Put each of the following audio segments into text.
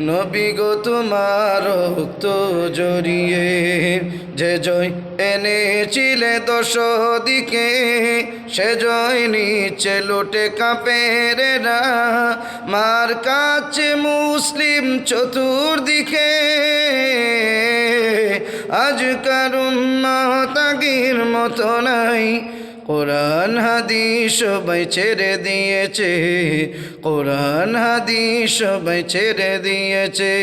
নবী গো তোমার রক্ত জড়িয়ে যে জয় এনেছিলে দশ দিকে, সে জয় নিচে লুটে কাঁপে রে না, মার কাছে মুসলিম চতুর্দিকে। আজ কারুম তাগির মতো নাই, কোরআন হাদিস সবাই ছেড়ে দিয়েছে, কোরআন হাদিস সবাই ছেড়ে দিয়েছে।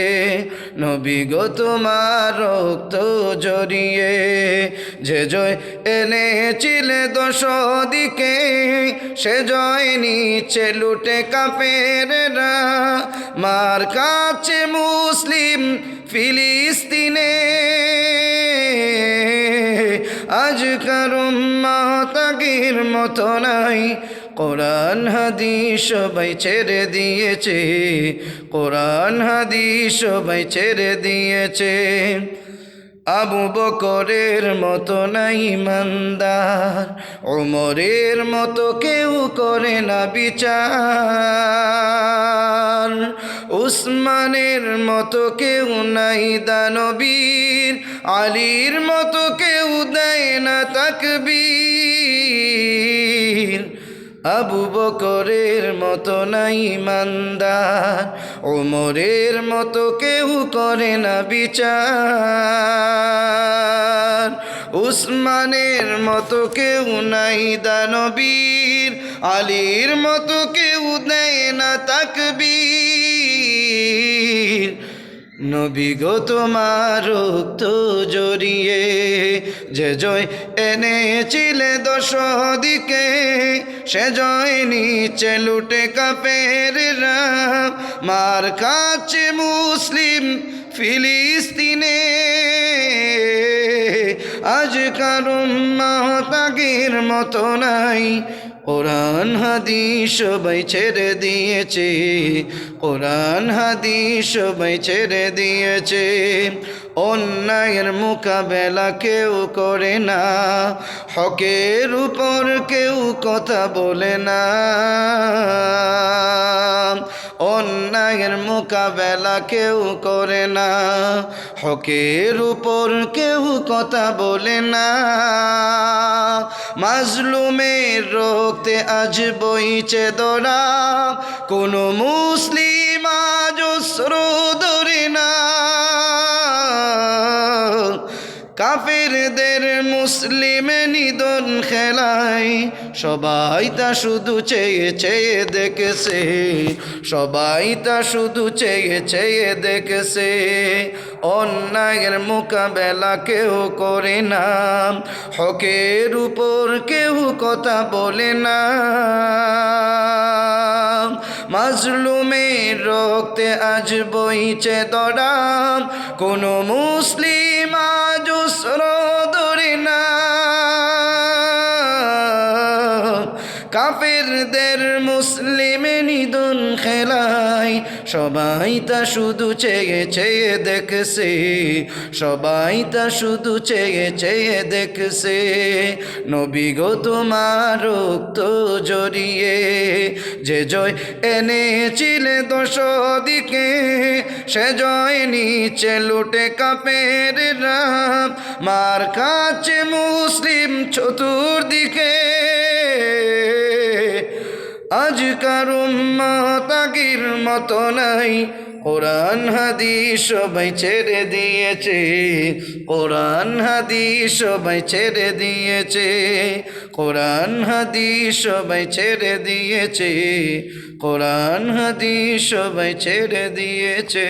নবী গো তোমার রক্ত জড়িয়ে যে জয় এনেছিলে দশ দিকে, সে জয় নিচে লুটে কাঁপে রে না, মার কাছে মুসলিম ফিলিস্তিনে। আজ কারুম তাগির মতো নাই, কোরআন হাদিস সবাই ছেড়ে দিয়েছে, কোরআন হাদিস সবাই ছেড়ে দিয়েছে। আবু বকরের মতো নাই ইমানদার, ওমরের মতো কেউ করে না বিচার, উসমানের মতো কেউ নাই দানবীর, আলীর মতো কেউ দেয় না তাকবীর। আবু বকরের মতো নাই ইমানদার, ওমরের মতো কেউ করে না বিচার, উসমানের মতো কেউ নাই দানবীর, আলীর মতো কেউ দেয় না তাকবীর। নবী গো তোমার রক্ত জড়িয়ে যে জয় এনেছিলে দশ দিকে, সে জয় নিচে লুটে কাঁপে রে না, মার কাছে মুসলিম ফিলিস্তিনে। আজ কারুম তাগির মতো নাই, কোরআন হাদিস সবাই ছেড়ে দিয়েছে, কোরআন হাদিস সবাই ছেড়ে দিয়েছে। অন্যায়ের মোকাবেলা কেউ করে না, হকের উপর কেউ কথা বলে না, অন্যায়ের মোকাবেলা কেউ করে না, হকের উপর কেউ কথা বলে না। মাজলুমের রক্তে আজ বইছে দরা, কোনো মুসলিম আজ অশ্রু ধরে না, কাফেরদের মুসলিম নিধন খেলায় সবাই তা শুধু চেয়ে চেয়ে দেখেছে, সবাই তা শুধু চেয়ে চেয়ে দেখেছে। অন্যায়ের মোকাবেলা কেউ করে না, হকের উপর কেউ কথা বলে না, মাজলুমের রক্তে আজ বইছে দরা, কোনো মুসলিম আজ অশ্রু ধরে না, কাফেরদের মুসলিম নিধন খেলায় সবাই তা শুধু চেয়ে চেয়ে দেখছে, সবাই তা শুধু চেয়ে চেয়ে দেখছে। নবী গো তোমার রক্ত জড়িয়ে যে জয় এনেছিলে দশ দিকে, সে জয় নিচে লুটে কাঁপে রে না, মার কাছে মুসলিম চতুর্দিকে। আজ কারুম তাগির মতো নাই, কোরআন হাদিস সবাই ছেড়ে দিয়েছে, কোরআন হাদিস সবাই ছেড়ে দিয়েছে, কোরআন হাদিস সবাই ছেড়ে দিয়েছে, কোরআন হাদিস সবাই ছেড়ে দিয়েছে।